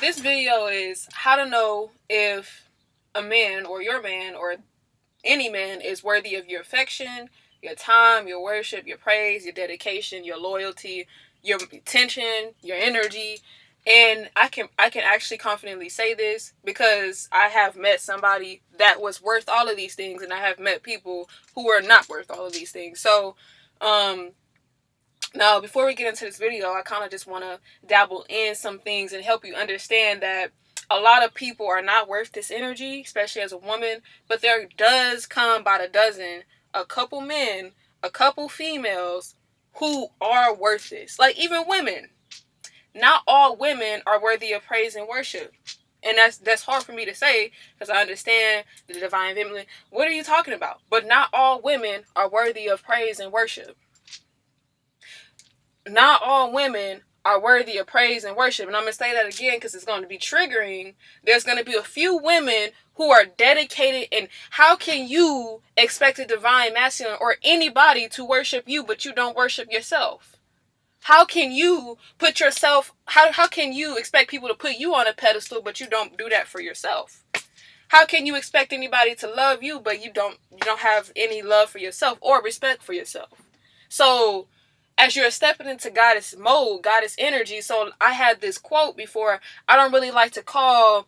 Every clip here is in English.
this video is how to know if a man or your man or any man is worthy of your affection, your time, your worship, your praise, your dedication, your loyalty, your attention, your energy. And I can actually confidently say this because I have met somebody that was worth all of these things, and I have met people who are not worth all of these things. So um now, before we get into this video, I kind of just want to dabble in some things and help you understand that a lot of people are not worth this energy, especially as a woman. But there does come by the dozen a couple men, a couple females who are worth this. Like, even women. Not all women are worthy of praise and worship. And that's hard for me to say because I understand the divine feminine. What are you talking about? But not all women are worthy of praise and worship. Not all women are worthy of praise and worship. And I'm going to say that again because it's going to be triggering. There's going to be a few women who are dedicated. And how can you expect a divine masculine or anybody to worship you, but you don't worship yourself? How can you put yourself, how can you expect people to put you on a pedestal, but you don't do that for yourself? How can you expect anybody to love you, but you don't have any love for yourself or respect for yourself? So as you're stepping into goddess mode, goddess energy. So I had this quote before. I don't really like to call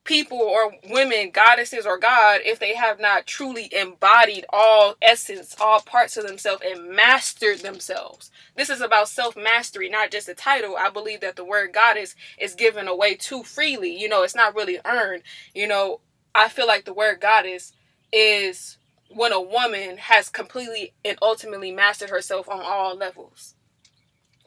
people or women goddesses or God if they have not truly embodied all essence, all parts of themselves, and mastered themselves. This is about self-mastery, not just a title. I believe that the word goddess is given away too freely. It's not really earned. I feel like the word goddess is when a woman has completely and ultimately mastered herself on all levels.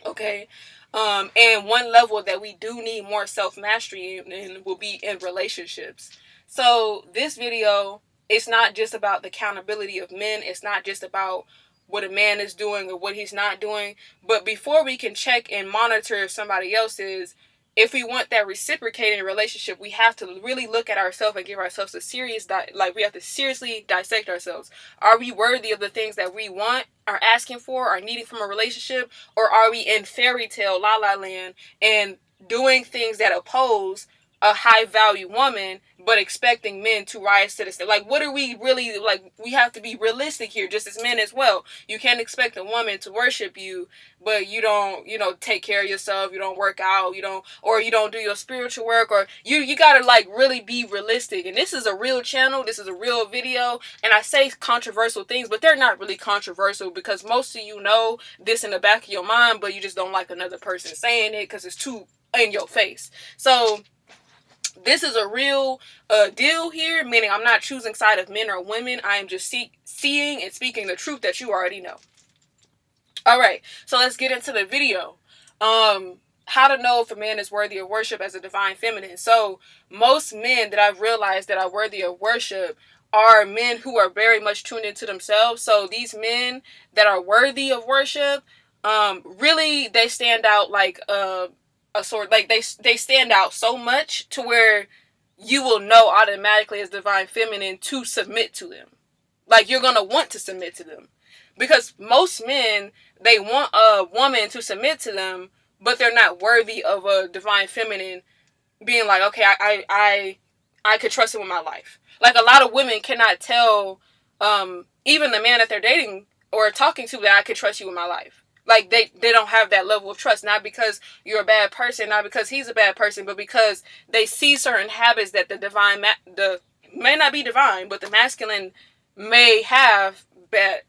Okay? And one level that we do need more self-mastery in will be in relationships. So this video, it's not just about the accountability of men. It's not just about what a man is doing or what he's not doing. But before we can check and monitor if somebody else is, if we want that reciprocating relationship, we have to really look at ourselves and give ourselves a serious, we have to seriously dissect ourselves. Are we worthy of the things that we want, are asking for, are needing from a relationship? Or are we in fairy tale, la la land, and doing things that oppose a high value woman, but expecting men to rise to the stage? Like, what are we really, like, we have to be realistic here, just as men as well. You can't expect a woman to worship you, but you don't, take care of yourself, you don't work out, you don't do your spiritual work, or you gotta, like, really be realistic. And this is a real channel, this is a real video, and I say controversial things, but they're not really controversial because most of you know this in the back of your mind, but you just don't like another person saying it because it's too in your face. So this is a real deal here, meaning I'm not choosing side of men or women. I am just seeing and speaking the truth that you already know. All right, so let's get into the video. How to know if a man is worthy of worship as a divine feminine. So most men that I've realized that are worthy of worship are men who are very much tuned into themselves. So these men that are worthy of worship, really they stand out like a sort, like they stand out so much to where you will know automatically as divine feminine to submit to them. Like, you're gonna want to submit to them. Because most men, they want a woman to submit to them, but they're not worthy of a divine feminine being like, okay, I could trust him with my life. Like, a lot of women cannot tell even the man that they're dating or talking to that I could trust you with my life. Like, they don't have that level of trust. Not because you're a bad person, not because he's a bad person, but because they see certain habits that the divine, may not be divine, but the masculine may have, that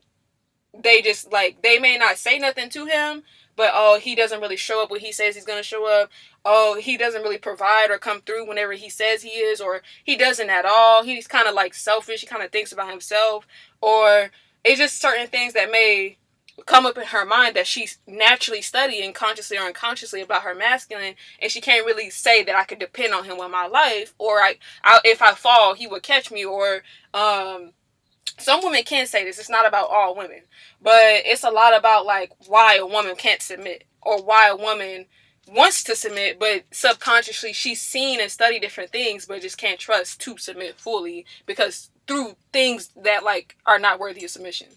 they just, like, they may not say nothing to him, but oh, he doesn't really show up when he says he's going to show up. Oh, he doesn't really provide or come through whenever he says he is, or he doesn't at all. He's kind of like selfish. He kind of thinks about himself, or it's just certain things that may come up in her mind that she's naturally studying consciously or unconsciously about her masculine, and she can't really say that I could depend on him with my life, or I if I fall, he would catch me, or some women can say this. It's not about all women, but it's a lot about, like, why a woman can't submit, or why a woman wants to submit, but subconsciously she's seen and studied different things, but just can't trust to submit fully because through things that, like, are not worthy of submission.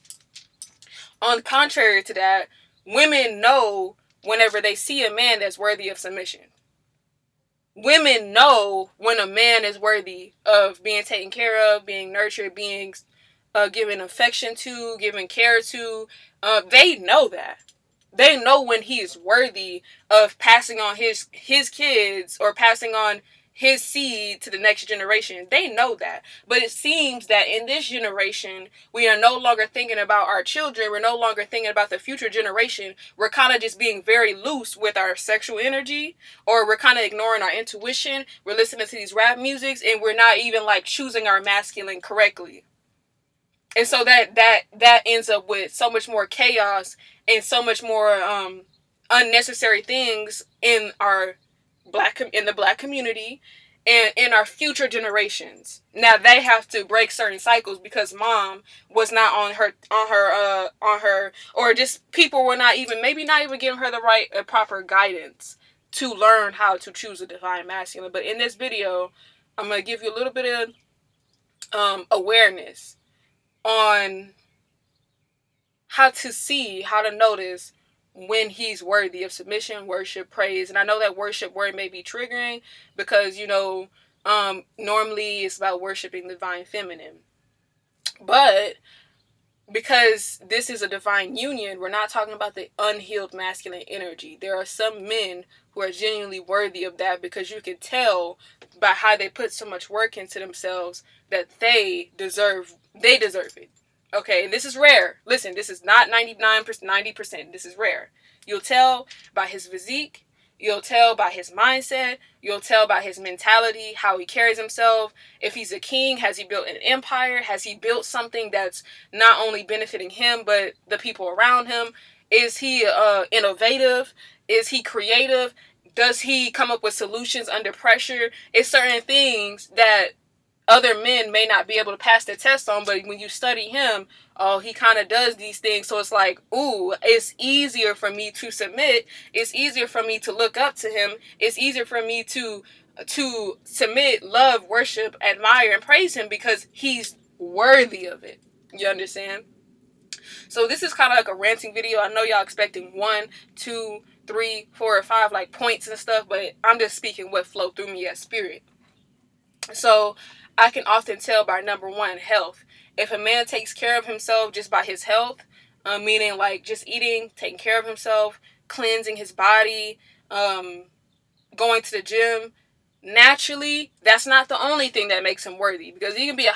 On the contrary to that, women know whenever they see a man that's worthy of submission. women know when a man is worthy of being taken care of, being nurtured, being given affection to, given care to. They know that. They know when he is worthy of passing on his kids or passing on his seed to the next generation. They know that. But it seems that in this generation, we are no longer thinking about our children. We're no longer thinking about the future generation. We're kind of just being very loose with our sexual energy, or we're kind of ignoring our intuition. We're listening to these rap musics, and we're not even like choosing our masculine correctly. And so that ends up with so much more chaos and so much more unnecessary things in the black community and in our future generations. Now they have to break certain cycles because mom was not on her, or just people were not even, maybe not even giving her the right proper guidance to learn how to choose a divine masculine. But in this video, I'm gonna give you a little bit of awareness on how to notice when he's worthy of submission, worship, praise. And I know that worship word may be triggering because, normally it's about worshiping the divine feminine. But because this is a divine union, we're not talking about the unhealed masculine energy. There are some men who are genuinely worthy of that because you can tell by how they put so much work into themselves that they deserve it. Okay, and this is rare. Listen, this is not 99%, 90%. This is rare. You'll tell by his physique. You'll tell by his mindset. You'll tell by his mentality, how he carries himself. If he's a king, has he built an empire? Has he built something that's not only benefiting him, but the people around him? Is he innovative? Is he creative? Does he come up with solutions under pressure? It's certain things that other men may not be able to pass the test on, but when you study him, oh, he kind of does these things. So it's like, ooh, it's easier for me to submit. It's easier for me to look up to him. It's easier for me to submit, love, worship, admire, and praise him because he's worthy of it. You understand? So this is kind of like a ranting video. I know y'all expecting 1, 2, 3, 4, or 5 like points and stuff, but I'm just speaking what flowed through me as spirit. So I can often tell by number one, health. If a man takes care of himself just by his health, meaning like just eating, taking care of himself, cleansing his body, going to the gym, naturally, that's not the only thing that makes him worthy, because he can be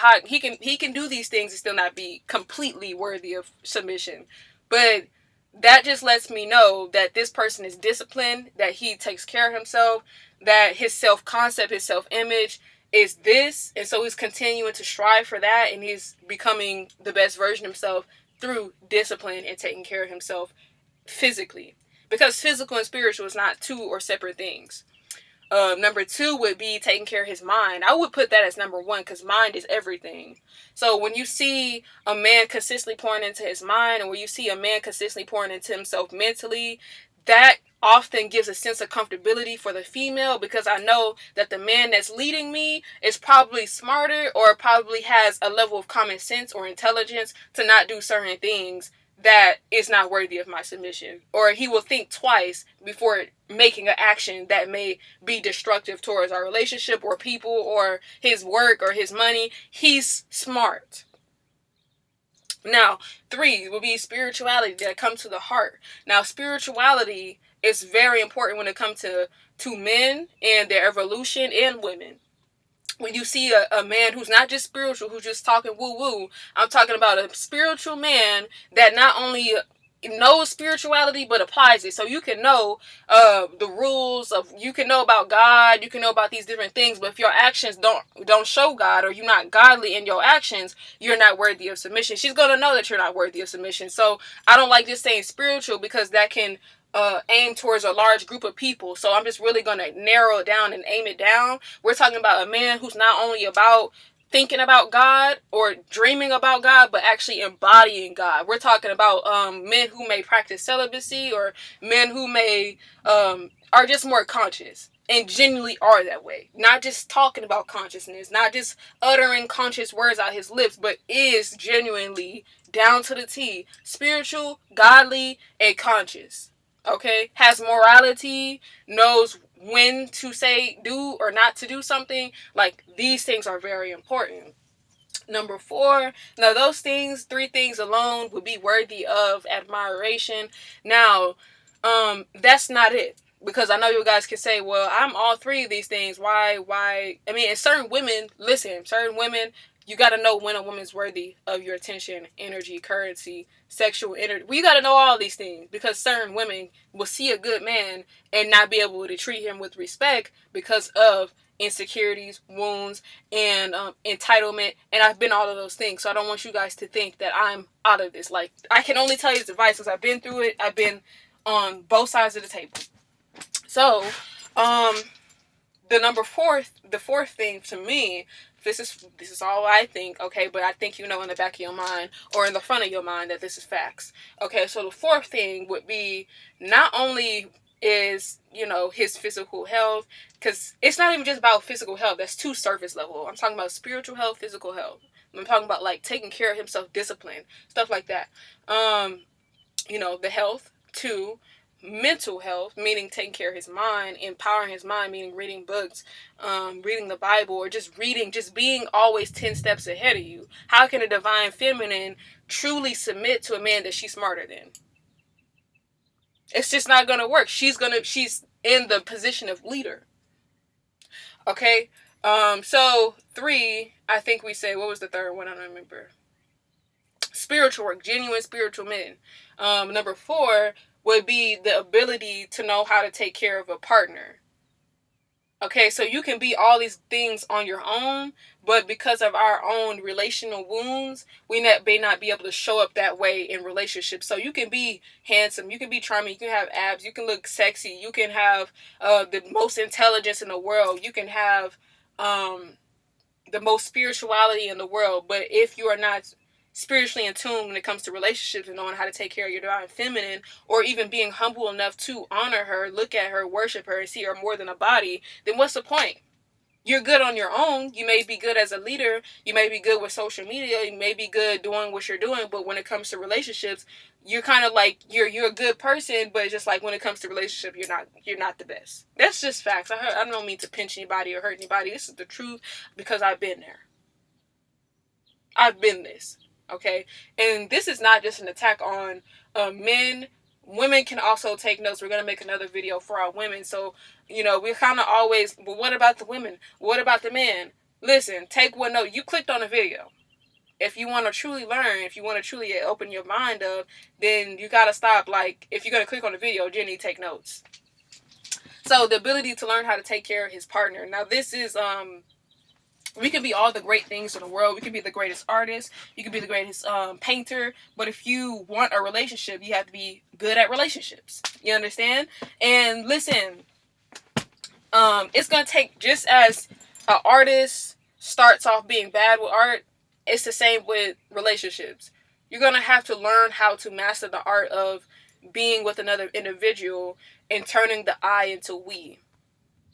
he can do these things and still not be completely worthy of submission. But that just lets me know that this person is disciplined, that he takes care of himself, that his self-concept, his self-image is this, and so he's continuing to strive for that, and he's becoming the best version of himself through discipline and taking care of himself physically, because physical and spiritual is not two or separate things. Number 2 would be taking care of his mind. I would put that as number 1 because mind is everything. So when you see a man consistently pouring into his mind, and when you see a man consistently pouring into himself mentally, that often gives a sense of comfortability for the female, because I know that the man that's leading me is probably smarter, or probably has a level of common sense or intelligence to not do certain things that is not worthy of my submission, or he will think twice before making an action that may be destructive towards our relationship or people or his work or his money. He's smart. Now, 3 will be spirituality that comes to the heart. Now, spirituality is very important when it comes to men and their evolution, and women. When you see a man who's not just spiritual, who's just talking woo-woo, I'm talking about a spiritual man that not only knows spirituality but applies it. So you can know the rules of, you can know about God, you can know about these different things, but if your actions don't show God, or you're not godly in your actions, you're not worthy of submission. She's gonna know that you're not worthy of submission. So I don't like just saying spiritual, because that can aim towards a large group of people. So I'm just really going to narrow it down and aim it down. We're talking about a man who's not only about thinking about God or dreaming about God, but actually embodying God. We're talking about men who may practice celibacy, or men who may are just more conscious and genuinely are that way. Not just talking about consciousness, not just uttering conscious words out his lips, but is genuinely down to the T, spiritual, godly, and conscious. Okay, has morality, knows when to say do or not to do something, like these things are very important. Number 4, now those things, 3 things alone would be worthy of admiration. Now, that's not it. Because I know you guys can say, well, I'm all 3 of these things. Why? I mean, and certain women, listen, certain women, you got to know when a woman's worthy of your attention, energy, currency, sexual energy. Well, you got to know all these things, because certain women will see a good man and not be able to treat him with respect because of insecurities, wounds, and entitlement. And I've been all of those things. So I don't want you guys to think that I'm out of this. Like, I can only tell you this advice because I've been through it. I've been on both sides of the table. So, the fourth thing to me, this is all I think, okay, but I think you know in the back of your mind or in the front of your mind that this is facts. Okay, so the fourth thing would be, not only is, you know, his physical health, because it's not even just about physical health. That's too surface level. I'm talking about spiritual health, physical health. I'm talking about like taking care of himself, discipline, stuff like that. You know, the health. 2, mental health, meaning taking care of his mind, empowering his mind, meaning reading books, reading the Bible, or just reading, just being always 10 steps ahead of you. How can a divine feminine truly submit to a man that she's smarter than? It's just not gonna work. She's in the position of leader. Okay. So 3, I think we said, what was the third one? I don't remember. Spiritual work, genuine spiritual men. Number 4 would be the ability to know how to take care of a partner. Okay, so you can be all these things on your own, but because of our own relational wounds, we may not be able to show up that way in relationships. So you can be handsome, you can be charming, you can have abs, you can look sexy, you can have the most intelligence in the world, you can have the most spirituality in the world, but if you are not spiritually in tune when it comes to relationships and knowing how to take care of your divine feminine, or even being humble enough to honor her, look at her, worship her, and see her more than a body, then what's the point? You're good on your own. You may be good as a leader. You may be good with social media. You may be good doing what you're doing. But when it comes to relationships, you're kind of like you're a good person, but it's just like when it comes to relationship, you're not the best. That's just facts. I don't mean to pinch anybody or hurt anybody. This is the truth because I've been there. I've been this. Okay, and this is not just an attack on men. Women can also take notes. We're gonna make another video for our women. So, you know, we're kind of always, but what about the women? What about the men? Listen, take one note. You clicked on a video. If you want to truly learn, if you want to truly open your mind up, then you gotta stop. Like, if you're gonna click on the video, Jenny, take notes. So the ability to learn how to take care of his partner. Now, this is we could be all the great things in the world. We could be the greatest artist. You could be the greatest painter. But if you want a relationship, you have to be good at relationships. You understand? And listen, it's going to take, just as an artist starts off being bad with art, it's the same with relationships. You're going to have to learn how to master the art of being with another individual and turning the I into we.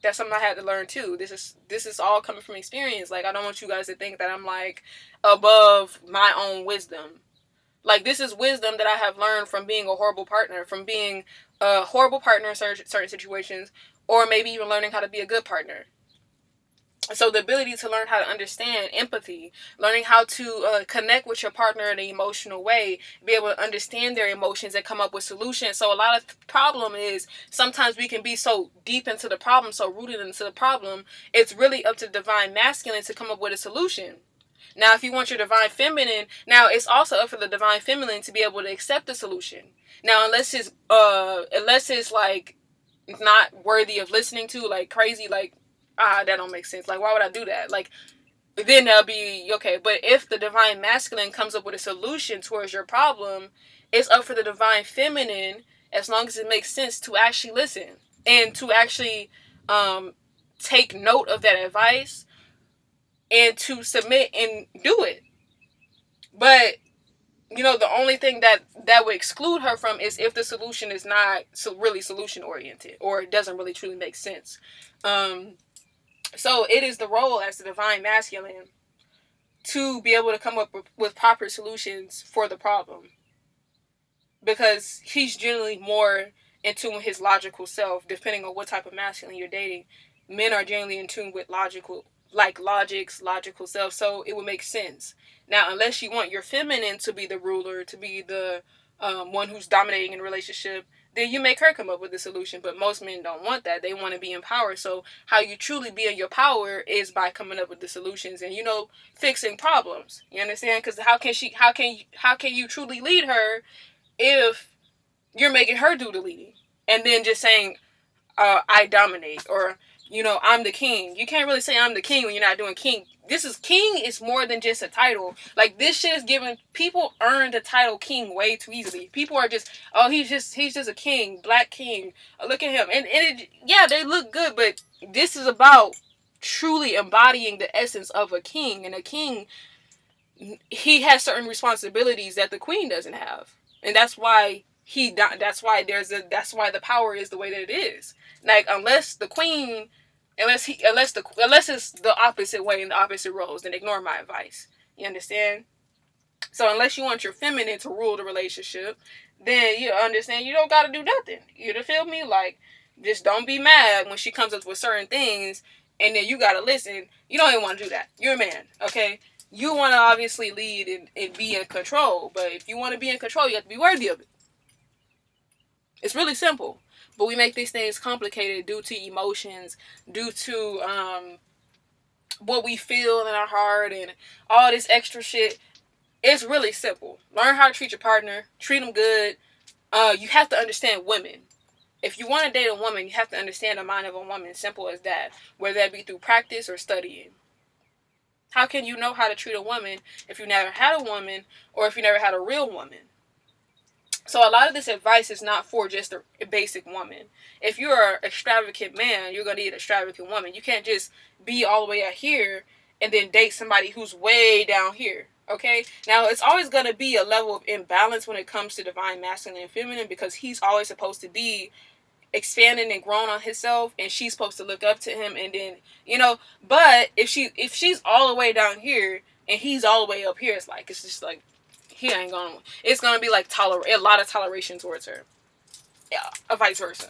That's something I had to learn too. This is all coming from experience. Like, I don't want you guys to think that I'm like above my own wisdom. Like, this is wisdom that I have learned from being a horrible partner, from being a horrible partner in certain situations, or maybe even learning how to be a good partner. So the ability to learn how to understand empathy, learning how to connect with your partner in an emotional way, be able to understand their emotions and come up with solutions. So a lot of the problem is sometimes we can be so deep into the problem, so rooted into the problem, it's really up to divine masculine to come up with a solution. Now, if you want your divine feminine, now it's also up for the divine feminine to be able to accept the solution. Now, unless it's like not worthy of listening to, like crazy, like, that don't make sense. Like, why would I do that? Like, then they'll be okay. But if the divine masculine comes up with a solution towards your problem, it's up for the divine feminine, as long as it makes sense, to actually listen and to actually take note of that advice and to submit and do it. But you know, the only thing that would exclude her from is if the solution is not really solution oriented, or it doesn't really truly make sense. So it is the role as the divine masculine to be able to come up with proper solutions for the problem, because he's generally more in tune with his logical self, depending on what type of masculine you're dating. Men are generally in tune with logical self, so it would make sense. Now, unless you want your feminine to be the ruler, to be the one who's dominating in a relationship, then you make her come up with the solution. But most men don't want that. They want to be in power. So how you truly be in your power is by coming up with the solutions and, fixing problems. You understand? Because how can you truly lead her if you're making her do the leading and then just saying, I dominate, or I'm the king. You can't really say I'm the king when you're not doing king. King is more than just a title. Like, this shit is given, people earn the title king way too easily. People are just, oh, he's just a king, black king. Look at him. And yeah, they look good, but this is about truly embodying the essence of a king. And a king, he has certain responsibilities that the queen doesn't have. And that's why that's why the power is the way that it is. Like, unless it's the opposite way in the opposite roles, then ignore my advice. You understand? So unless you want your feminine to rule the relationship, then you understand you don't gotta do nothing. You feel me? Like, just don't be mad when she comes up with certain things and then you gotta listen. You don't even want to do that. You're a man, okay? You want to obviously lead and be in control, but if you want to be in control, you have to be worthy of it. It's really simple. But we make these things complicated due to emotions, due to what we feel in our heart and all this extra shit. It's really simple. Learn how to treat your partner. Treat them good. You have to understand women. If you want to date a woman, you have to understand the mind of a woman. Simple as that. Whether that be through practice or studying. How can you know how to treat a woman if you never had a woman or if you never had a real woman? So a lot of this advice is not for just a basic woman. If you're an extravagant man, you're going to need an extravagant woman. You can't just be all the way out here and then date somebody who's way down here. Okay? Now, it's always going to be a level of imbalance when it comes to divine masculine and feminine, because he's always supposed to be expanding and growing on himself, and she's supposed to look up to him. And then, but if she's all the way down here and he's all the way up here, it's just like, he ain't gonna. It's gonna be like a lot of toleration towards her. Yeah, or vice versa.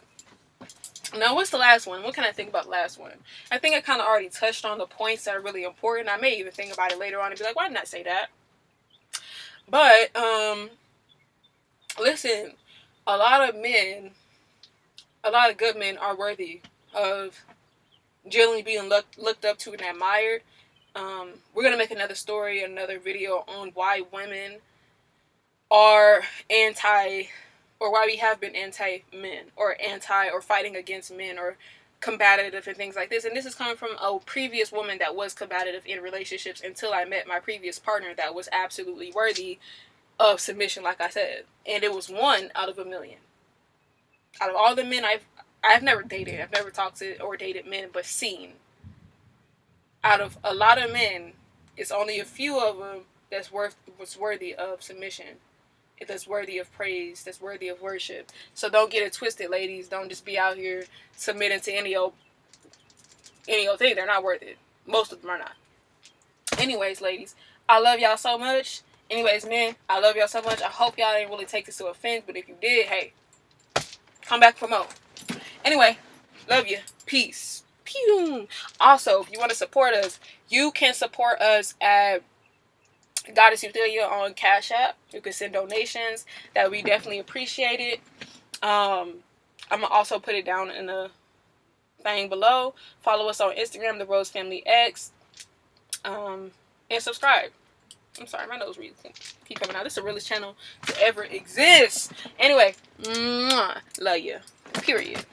Now, what's the last one? What can I think about the last one? I think I kind of already touched on the points that are really important. I may even think about it later on and be like, why didn't I say that? But listen, a lot of good men are worthy of generally being looked up to and admired. We're gonna make another video on why women are or why we have been anti-men, or fighting against men, or combative and things like this. And this is coming from a previous woman that was combative in relationships until I met my previous partner that was absolutely worthy of submission, like I said. And it was 1 out of a million. Out of all the men I've never dated, I've never talked to or dated men, but seen. Out of a lot of men, it's only a few of them was worthy of submission. That's worthy of praise, that's worthy of worship. So don't get it twisted, ladies. Don't just be out here submitting to any old thing. They're not worth it. Most of them are not. Anyways, ladies, I love y'all so much. Anyways, men, I love y'all so much. I hope y'all didn't really take this to offense, but if you did, hey, come back for more. Anyway, love you. Peace. Pew. Also, if you want to support us, you can support us at Goddess Euthelia on Cash App. You can send donations. That we definitely appreciate it. I'm gonna also put it down in the thing below. Follow us on Instagram, The Rose Family X, and subscribe. I'm sorry, my nose really keep coming out. This is the realest channel to ever exist. Anyway, love you. Period.